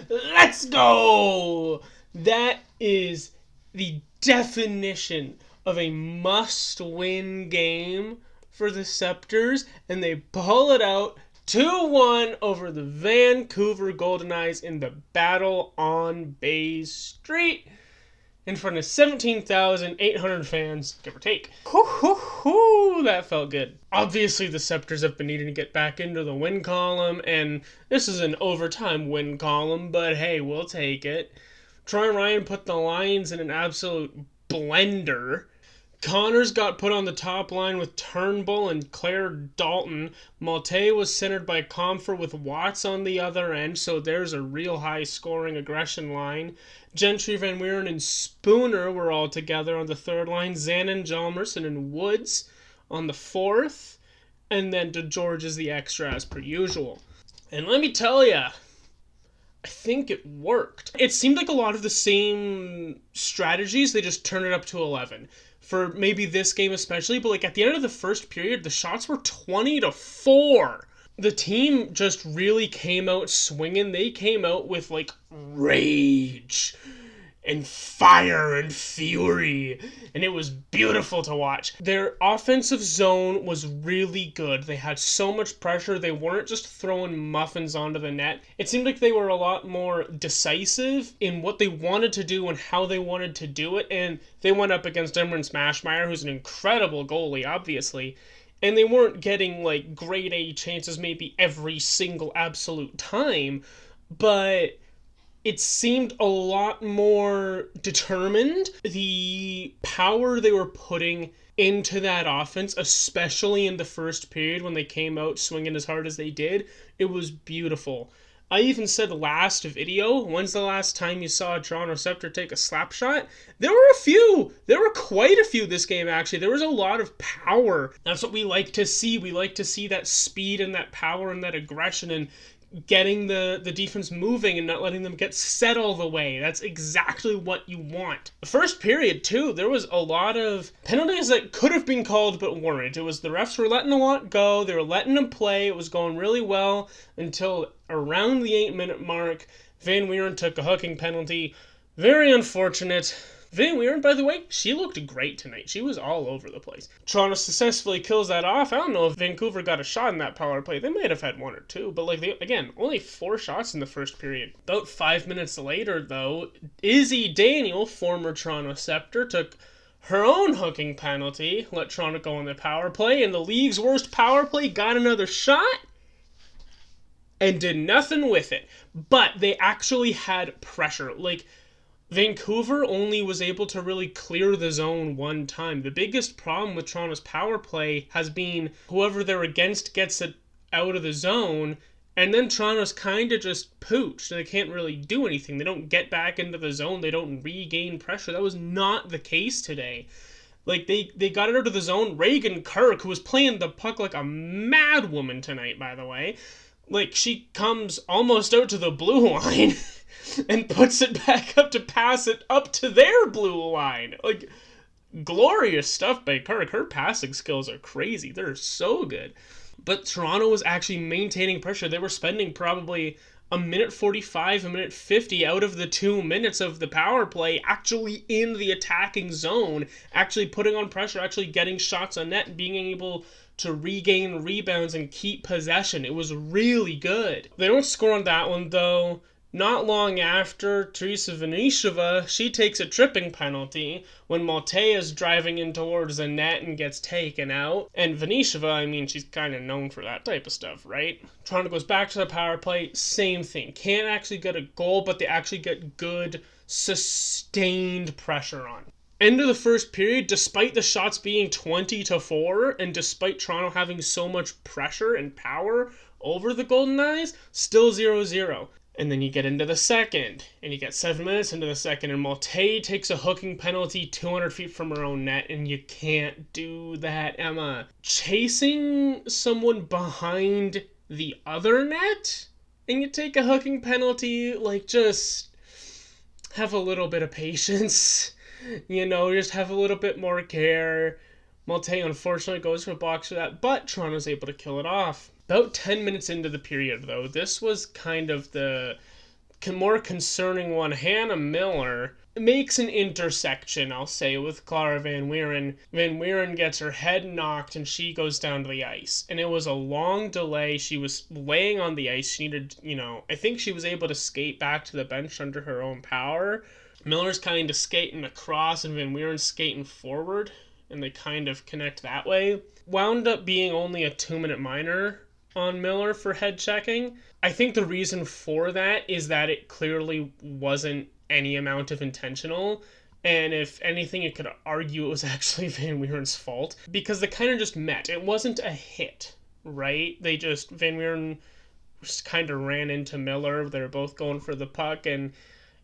Let's go! That is the definition of a must-win game for the Sceptres, and they pull it out 2-1 over the Vancouver Golden Knights in the Battle on Bay Street in front of 17,800 fans, give or take. That felt good. Obviously, the Sceptres have been needing to get back into the win column, and this is an overtime win column, but hey, we'll take it. Troy Ryan put the Lions in an absolute blender. Connors got put on the top line with Turnbull and Claire Dalton. Malte was centered by Comfer with Watts on the other end, so there's a real high-scoring aggression line. Gentry, Van Weeren, and Spooner were all together on the third line. Zanin, Jalmerson, and Woods on the fourth. And then DeGeorge is the extra as per usual. And let me tell ya, I think it worked. It seemed like a lot of the same strategies, they just turned it up to 11. For maybe this game especially, but like at the end of the first period, the shots were 20-4. The team just really came out swinging. They came out with like rage and fire and fury, and it was beautiful to watch. Their offensive zone was really good. They had so much pressure. They weren't just throwing muffins onto the net. It seemed like they were a lot more decisive in what they wanted to do and how they wanted to do it, and they went up against Emran Smashmeyer, who's an incredible goalie, obviously, and they weren't getting like grade A chances maybe every single absolute time, but it seemed a lot more determined. The power they were putting into that offense, especially in the first period when they came out swinging as hard as they did, it was beautiful. I even said last video, when's the last time you saw a Toronto Scepter take a slap shot? There were a few. There were quite a few this game, actually. There was a lot of power. That's what we like to see. We like to see that speed and that power and that aggression and getting the defense moving and not letting them get set all the way. That's exactly what you want. The first period, too, there was a lot of penalties that could have been called but weren't. It was the refs were letting a lot go. They were letting them play. It was going really well until around the 8-minute mark. Van Weeren took a hooking penalty. Very unfortunate. Van Weeren, by the way, she looked great tonight. She was all over the place. Toronto successfully kills that off. I don't know if Vancouver got a shot in that power play. They might have had one or two, but only 4 shots in the first period. About 5 minutes later, though, Izzy Daniel, former Toronto Scepter, took her own hooking penalty, let Toronto go on the power play, and the league's worst power play got another shot and did nothing with it. But they actually had pressure. Vancouver only was able to really clear the zone one time. The biggest problem with Toronto's power play has been whoever they're against gets it out of the zone, and then Toronto's kind of just pooched. They can't really do anything. They don't get back into the zone. They don't regain pressure. That was not the case today. They got it out of the zone. Reagan Kirk, who was playing the puck like a mad woman tonight, by the way, she comes almost out to the blue line and puts it back up to pass it up to their blue line. Glorious stuff by Kirk. Her passing skills are crazy. They're so good. But Toronto was actually maintaining pressure. They were spending probably a minute 45, a minute 50 out of the 2 minutes of the power play actually in the attacking zone, actually putting on pressure, actually getting shots on net, and being able to regain rebounds and keep possession. It was really good. They don't score on that one, though. Not long after, Teresa Vanisheva, she takes a tripping penalty when Malte is driving in towards the net and gets taken out. And Vanisheva, she's kind of known for that type of stuff, right? Toronto goes back to the power play, same thing. Can't actually get a goal, but they actually get good, sustained pressure on. End of the first period, despite the shots being 20-4, and despite Toronto having so much pressure and power over the Golden Knights, still 0-0. And then you get into the second, and you get 7 minutes into the second, and Malte takes a hooking penalty 200 feet from her own net, and you can't do that, Emma. Chasing someone behind the other net, and you take a hooking penalty, just have a little bit of patience. Just have a little bit more care. Malte unfortunately goes for a box for that, but Toronto's able to kill it off. About 10 minutes into the period, though, this was kind of the more concerning one. Hannah Miller makes an intersection, I'll say, with Clara Van Wieren. Van Wieren gets her head knocked and she goes down to the ice. And it was a long delay. She was laying on the ice. She needed, I think she was able to skate back to the bench under her own power. Miller's kind of skating across and Van Wieren's skating forward, and they kind of connect that way. Wound up being only a 2-minute minor on Miller for head checking. I think the reason for that is that it clearly wasn't any amount of intentional, and if anything, you could argue it was actually Van Wieren's fault, because they kind of just met. It wasn't a hit, right? Van Wieren just kind of ran into Miller. They were both going for the puck, and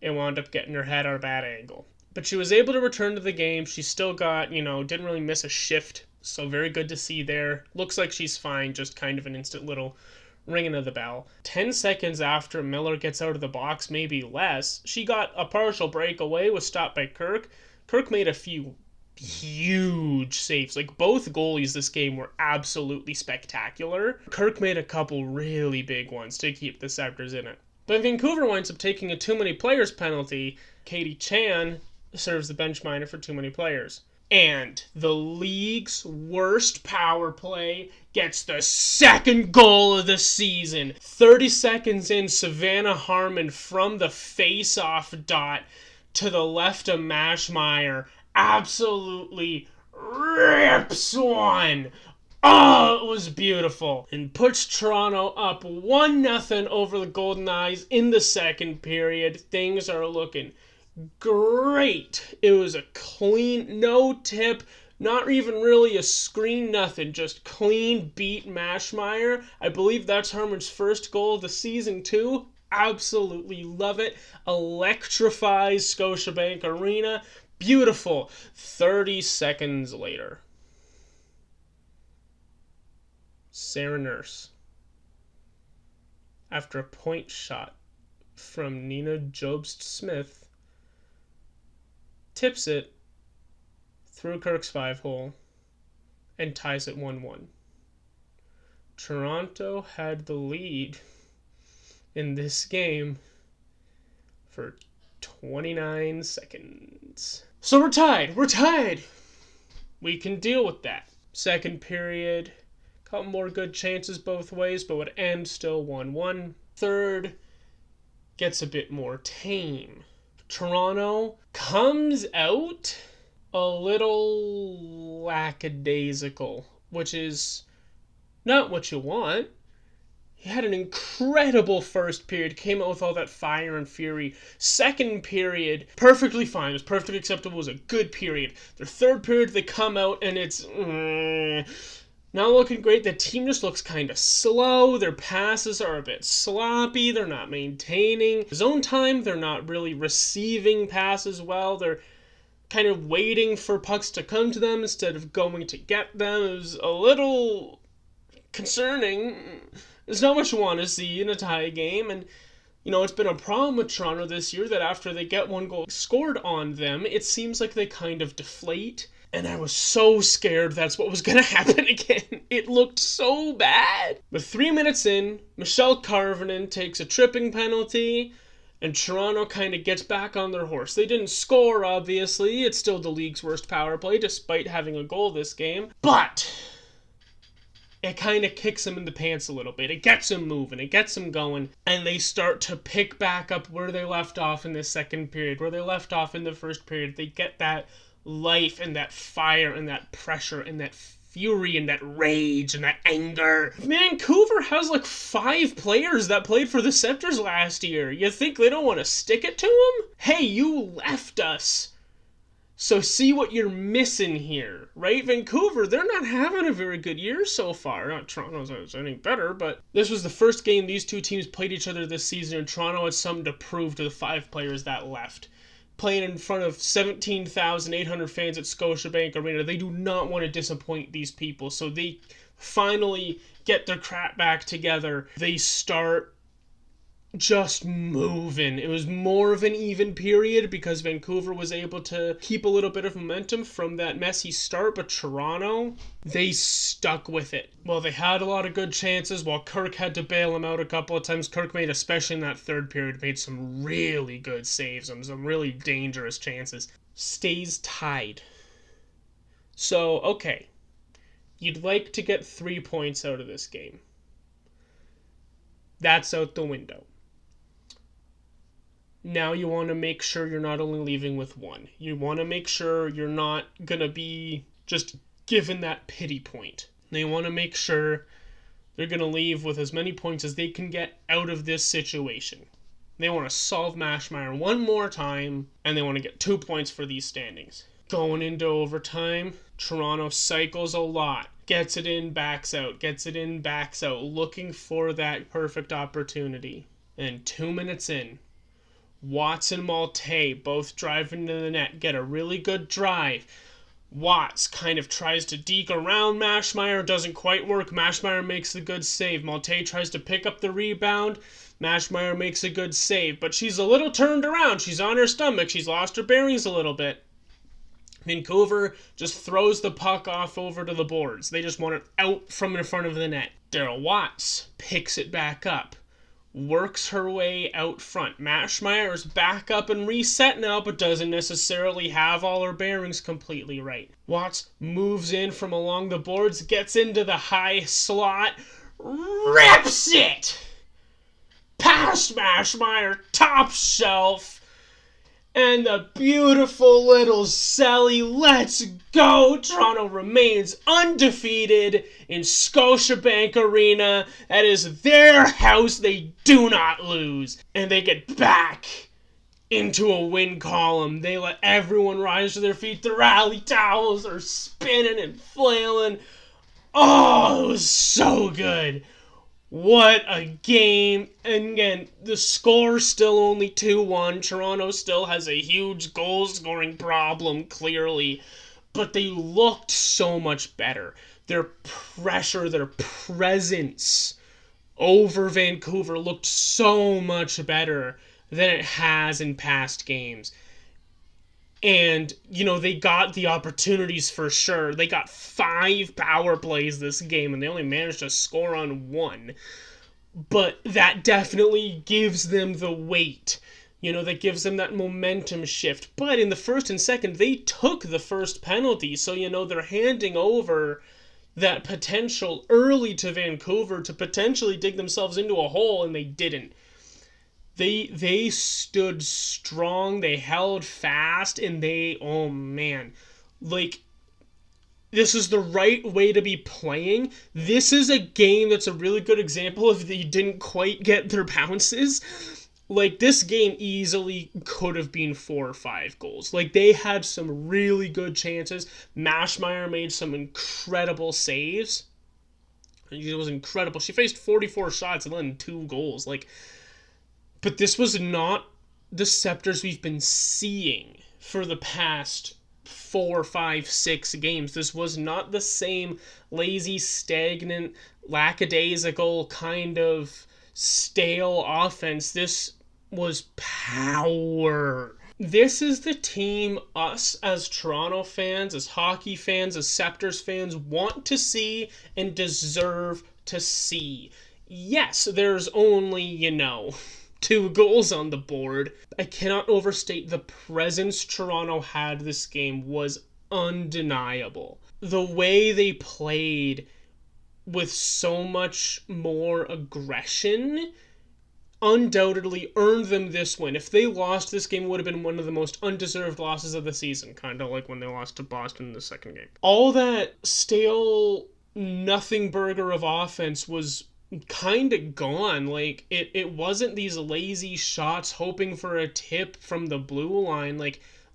it wound up getting her head at a bad angle. But she was able to return to the game. She still got, didn't really miss a shift, so very good to see there. Looks like she's fine, just kind of an instant little ringing of the bell. 10 seconds after Miller gets out of the box, maybe less, she got a partial breakaway, was stopped by Kirk. Kirk made a few huge saves. Like, both goalies this game were absolutely spectacular. Kirk made a couple really big ones to keep the Sceptres in it. But Vancouver winds up taking a too many players penalty. Katie Chan serves the bench minor for too many players. And the league's worst power play gets the second goal of the season. 30 seconds in, Savannah Harmon from the face-off dot to the left of Mashmeyer absolutely rips one. Oh, it was beautiful. And puts Toronto up 1-0 over the Golden Eyes in the second period. Things are looking great. It was a clean, no tip, not even really a screen, nothing. Just clean beat Mashmeyer. I believe that's Harmon's first goal of the season too. Absolutely love it. Electrifies Scotiabank Arena. Beautiful. 30 seconds later, Sarah Nurse, after a point shot from Nina Jobst-Smith, tips it through Kirk's 5-hole and ties it 1-1. Toronto had the lead in this game for 29 seconds. So we're tied. We can deal with that. Second period, couple more good chances both ways, but would end still 1-1. Third gets a bit more tame. Toronto comes out a little lackadaisical, which is not what you want. He had an incredible first period, came out with all that fire and fury. Second period, perfectly fine. It was perfectly acceptable. It was a good period. Their third period, they come out and it's not looking great. The team just looks kind of slow. Their passes are a bit sloppy. They're not maintaining zone time. They're not really receiving passes well. They're kind of waiting for pucks to come to them instead of going to get them. It was a little concerning. There's not much you want to see in a tie game, and it's been a problem with Toronto this year that after they get one goal scored on them, it seems like they kind of deflate, and I was so scared that's what was going to happen again. It looked so bad. But 3 minutes in, Michelle Karvinen takes a tripping penalty, and Toronto kind of gets back on their horse. They didn't score, obviously. It's still the league's worst power play, despite having a goal this game. But it kind of kicks them in the pants a little bit. It gets them moving. It gets them going. And they start to pick back up where they left off in the second period, where they left off in the first period. They get that life and that fire and that pressure and that fury and that rage and that anger. Vancouver has like 5 players that played for the Sceptres last year. You think they don't want to stick it to them? Hey, you left us. So see what you're missing here, right? Vancouver, they're not having a very good year so far. Not Toronto's any better, but this was the first game these two teams played each other this season, and Toronto had something to prove to the 5 players that left. Playing in front of 17,800 fans at Scotiabank Arena, they do not want to disappoint these people, so they finally get their crap back together. They start just moving. It was more of an even period because Vancouver was able to keep a little bit of momentum from that messy start, but Toronto, they stuck with it. Well, they had a lot of good chances while Kirk had to bail them out a couple of times. Kirk made, especially in that third period, made some really good saves and some really dangerous chances. Stays tied. So, okay. You'd like to get 3 points out of this game. That's out the window. Now you want to make sure you're not only leaving with 1. You want to make sure you're not going to be just given that pity point. They want to make sure they're going to leave with as many points as they can get out of this situation. They want to solve Mashmeyer one more time, and they want to get 2 points for these standings. Going into overtime, Toronto cycles a lot. Gets it in, backs out. Gets it in, backs out. Looking for that perfect opportunity. And 2 minutes in, Watts and Malte both drive into the net, get a really good drive. Watts kind of tries to deke around Mashmeyer, doesn't quite work. Mashmeyer makes the good save. Malte tries to pick up the rebound. Mashmeyer makes a good save, but she's a little turned around. She's on her stomach. She's lost her bearings a little bit. Vancouver just throws the puck off over to the boards. They just want it out from in front of the net. Daryl Watts picks it back up. Works her way out front. Mashmeyer is back up and reset now, but doesn't necessarily have all her bearings completely right. Watts moves in from along the boards, gets into the high slot, rips it! Past Mashmeyer, top shelf, and the beautiful little Sally, let's go! Toronto remains undefeated in Scotiabank Arena. That is their house. They do not lose. And they get back into a win column. They let everyone rise to their feet. The rally towels are spinning and flailing. Oh, it was so good. What a game. And again, the score's still only 2-1. Toronto still has a huge goal-scoring problem, clearly. But they looked so much better. Their pressure, their presence over Vancouver looked so much better than it has in past games. And, they got the opportunities for sure. They got 5 power plays this game, and they only managed to score on 1. But that definitely gives them the weight. That gives them that momentum shift. But in the first and second, they took the first penalty. So, they're handing over that potential early to Vancouver to potentially dig themselves into a hole, and they didn't. They stood strong, they held fast, and this is the right way to be playing. This is a game that's a really good example of they didn't quite get their bounces. This game easily could have been 4 or 5 goals. They had some really good chances. Mashmeyer made some incredible saves. It was incredible. She faced 44 shots and then 2 goals. But this was not the Sceptres we've been seeing for the past 4, 5, 6 games. This was not the same lazy, stagnant, lackadaisical kind of stale offense. This was power. This is the team us as Toronto fans, as hockey fans, as Sceptres fans want to see and deserve to see. Yes, there's only, 2 goals on the board. I cannot overstate the presence Toronto had this game was undeniable. The way they played with so much more aggression undoubtedly earned them this win. If they lost, this game would have been one of the most undeserved losses of the season, kind of like when they lost to Boston in the second game. All that stale nothing burger of offense was kind of gone. It wasn't these lazy shots hoping for a tip from the blue line.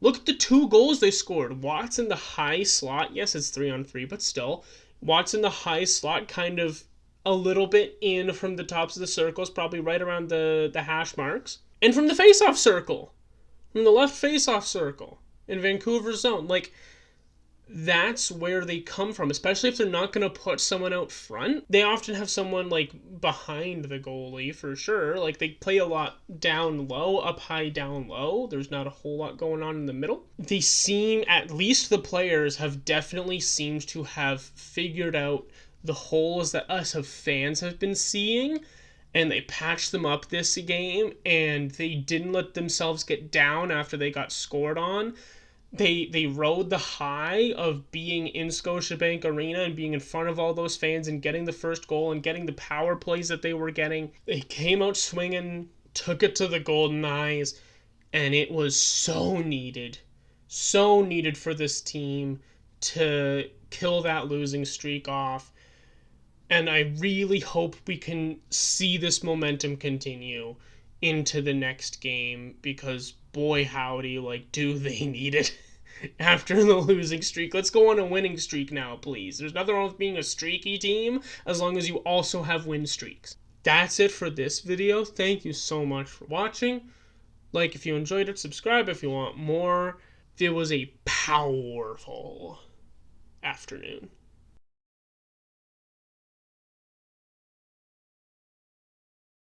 Look at the 2 goals they scored. Watts in the high slot. Yes, it's 3-on-3, but still. Watts in the high slot, kind of a little bit in from the tops of the circles, probably right around the hash marks. And from the face-off circle. From the left face-off circle in Vancouver's zone. that's where they come from, especially if they're not going to put someone out front. They often have someone like behind the goalie for sure. Like they play a lot down low, up high, down low. There's not a whole lot going on in the middle. They seem, at least the players have definitely seemed to have figured out the holes that us as fans have been seeing, and they patched them up this game, and they didn't let themselves get down after they got scored on. They rode the high of being in Scotiabank Arena and being in front of all those fans and getting the first goal and getting the power plays that they were getting. They came out swinging, took it to the Golden Eyes, and it was so needed for this team to kill that losing streak off. And I really hope we can see this momentum continue into the next game, because boy howdy, like, do they need it after the losing streak. Let's go on a winning streak now, please. There's nothing wrong with being a streaky team as long as you also have win streaks. That's it for this video. Thank you so much for watching. Like if you enjoyed it, subscribe if you want more. It was a powerful afternoon.